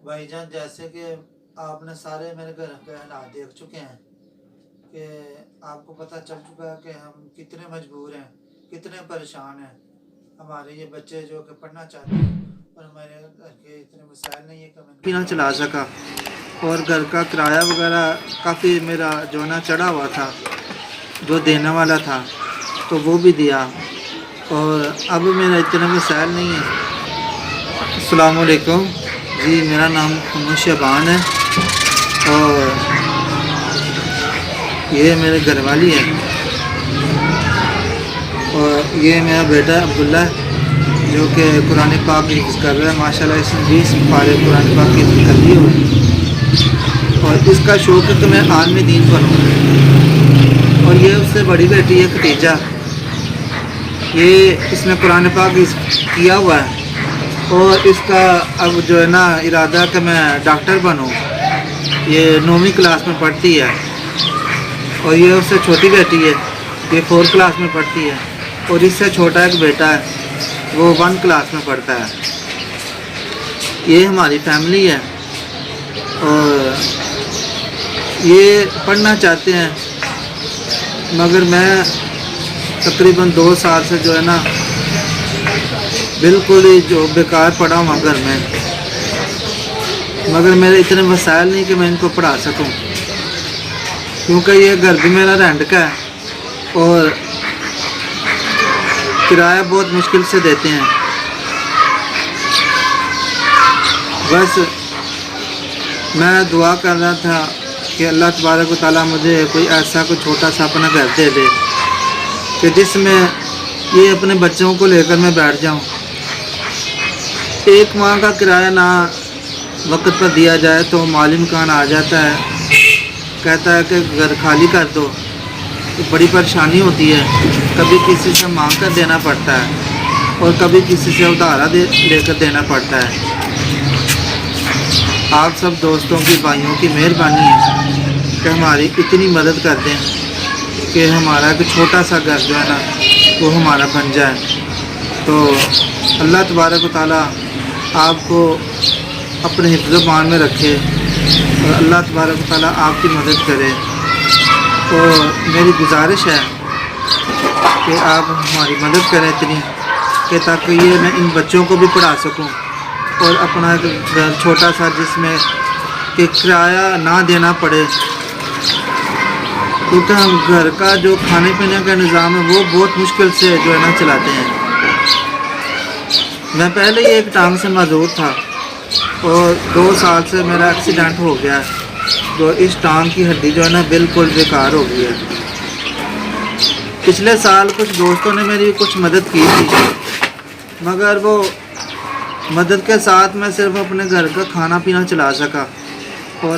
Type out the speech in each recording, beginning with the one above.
بھائی جان جیسے کہ آپ نے سارے میرے گھر کے حالات دیکھ چکے ہیں کہ آپ کو پتہ چل چکا ہے کہ ہم کتنے مجبور ہیں، کتنے پریشان ہیں۔ ہمارے یہ بچے جو کہ پڑھنا چاہتے ہیں اور ہمارے گھر کے اتنے مسائل نہیں ہے کہ ہم بھی نہ چلا سکا، اور گھر کا کرایہ وغیرہ کافی میرا جو نا چڑھا ہوا تھا، جو دینے والا تھا تو وہ بھی دیا، اور اب میرا اتنے مسائل نہیں ہے۔ السلام علیکم جی، میرا نام محمد شعبان ہے اور یہ میرے گھر والی ہے، اور یہ میرا بیٹا عبداللہ ہے جو کہ قرآن پاک حفظ کر رہا ہے۔ ماشاءاللہ اس نے 20 پارے قرآن پاک کی حفظ کر لیے ہوئے، اور اس کا شوق ہے کہ میں عالم دین بنوں۔ اور یہ اس سے بڑی بیٹی ہے خدیجہ، یہ اس نے قرآن پاک حفظ کیا ہوا ہے، اور اس کا اب جو ہے نا ارادہ کہ میں ڈاکٹر بنوں۔ یہ 9ویں کلاس میں پڑھتی ہے، اور یہ اس سے چھوٹی بیٹی ہے، یہ 4 کلاس میں پڑھتی ہے، اور اس سے چھوٹا ایک بیٹا ہے، وہ 1 کلاس میں پڑھتا ہے۔ یہ ہماری فیملی ہے، اور یہ پڑھنا چاہتے ہیں، مگر میں تقریباً 2 سال سے جو ہے نا بالکل ہی جو بیکار پڑھا ہوں گھر میں، مگر میرے اتنے وسائل نہیں کہ میں ان کو پڑھا سکوں، کیونکہ یہ گھر بھی میرا رینٹ کا ہے اور کرایہ بہت مشکل سے دیتے ہیں۔ بس میں دعا کر رہا تھا کہ اللہ تبارک و تعالیٰ مجھے کوئی ایسا کوئی چھوٹا سا اپنا گھر دے دے کہ جس میں یہ اپنے بچوں کو لے کر میں بیٹھ جاؤں۔ 1 ماہ کا کرایہ نہ وقت پر دیا جائے تو مالی مکان آ جاتا ہے، کہتا ہے کہ گھر خالی کر دو، تو بڑی پریشانی ہوتی ہے۔ کبھی کسی سے مانگ کر دینا پڑتا ہے، اور کبھی کسی سے ادھارا لے کر دینا پڑتا ہے۔ آپ سب دوستوں کی، بھائیوں کی مہربانی ہے کہ ہماری اتنی مدد کر دیں کہ ہمارا ایک چھوٹا سا گھر جو ہے نا وہ ہمارا بن جائے۔ تو اللہ تبارک و تعالیٰ آپ کو اپنے حفظ و امان میں رکھے، اور اللہ تبارک و تعالیٰ آپ کی مدد کرے۔ اور میری گزارش ہے کہ آپ ہماری مدد کریں اتنی کہ تاکہ یہ میں ان بچوں کو بھی پڑھا سکوں، اور اپنا ایک گھر چھوٹا سا جس میں کہ کرایہ نہ دینا پڑے، کیونکہ ہم گھر کا جو کھانے پینے کا نظام ہے وہ بہت مشکل سے جو ہے نا چلاتے ہیں۔ میں پہلے ہی ایک ٹانگ سے معذور تھا، اور 2 سال سے میرا ایکسیڈنٹ ہو گیا ہے، جو اس ٹانگ کی ہڈی جو ہے نا بالکل بیکار ہو گئی ہے۔ پچھلے سال کچھ دوستوں نے میری کچھ مدد کی تھی، مگر وہ مدد کے ساتھ میں صرف اپنے گھر کا کھانا پینا چلا سکا، اور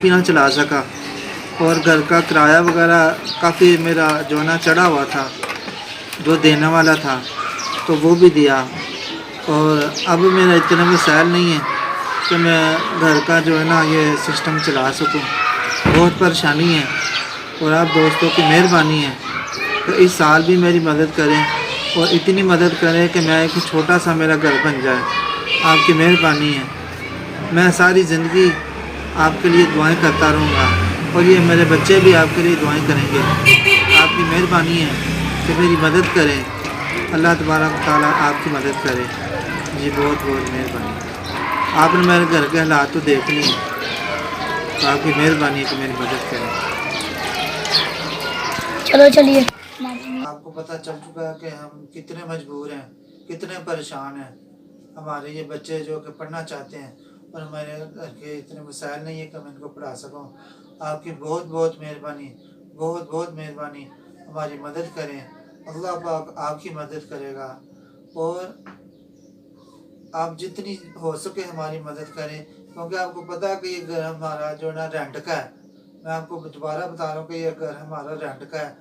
پینا چلا سکا۔ اور گھر کا کرایہ وغیرہ کافی میرا جو ہے نا چڑھا ہوا تھا، جو دینے والا تھا تو وہ بھی دیا، اور اب میرا اتنا وسائل نہیں ہے کہ میں گھر کا جو ہے نا یہ سسٹم چلا سکوں، بہت پریشانی ہے، اور آپ دوستوں کی مہربانی ہے تو اس سال بھی میری مدد کریں، اور اتنی مدد کریں کہ میں ایک چھوٹا سا میرا گھر بن جائے، آپ کی مہربانی ہے۔ میں ساری زندگی آپ کے لیے دعائیں کرتا رہوں گا، اور یہ میرے بچے بھی آپ کے لیے دعائیں کریں گے۔ آپ کی مہربانی ہے کہ میری مدد کریں، اللہ تبارک تعالیٰ آپ کی مدد کرے۔ جی بہت بہت مہربانی، آپ نے میرے گھر کے حالات تو دیکھ لیے ہیں، تو آپ کی مہربانی ہے کہ میری مدد کریں۔ چلو چلیے۔ آپ کو پتہ چل چکا ہے کہ ہم کتنے مجبور ہیں، کتنے پریشان ہیں، ہمارے یہ بچے جو کہ پڑھنا چاہتے ہیں اور ہمارے گھر کے اتنے وسائل نہیں ہے کہ ہم ان کو پڑھا سکوں۔ آپ کی بہت بہت مہربانی، بہت بہت مہربانی، ہماری مدد کریں، اللہ پاک آپ کی مدد کرے گا، اور آپ جتنی ہو سکے ہماری مدد کریں، کیونکہ آپ کو پتہ ہے کہ یہ گھر ہمارا جو ہے نا رینٹ کا ہے۔ میں آپ کو دوبارہ بتا رہا ہوں کہ یہ گھر ہمارا رینٹ کا ہے،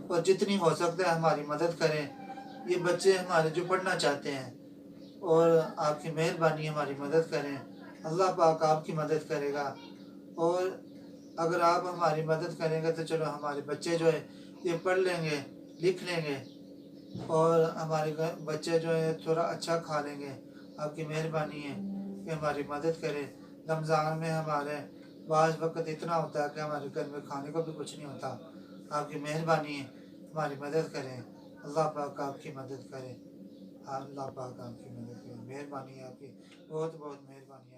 اور جتنی ہو سکتا ہے ہماری مدد کریں، یہ بچے ہمارے جو پڑھنا چاہتے ہیں، اور آپ کی مہربانی ہماری مدد کریں، اللہ پاک آپ کی مدد کرے گا، اور اگر آپ ہماری مدد کریں گے تو چلو ہمارے بچے جو ہے یہ پڑھ لیں گے، لکھ لیں گے، اور ہمارے بچے جو ہے تھوڑا اچھا کھا لیں گے۔ آپ کی مہربانی ہے کہ ہماری مدد کرے۔ رمضان میں ہمارے بعض وقت اتنا ہوتا ہے کہ ہمارے گھر میں کھانے کو بھی کچھ نہیں ہوتا، آپ کی مہربانی ہے، ہماری مدد کریں، اللہ پاک آپ کی مدد کرے، اللہ پاک آپ کی مدد کرے، مہربانی ہے آپ کی، بہت بہت مہربانی ہے۔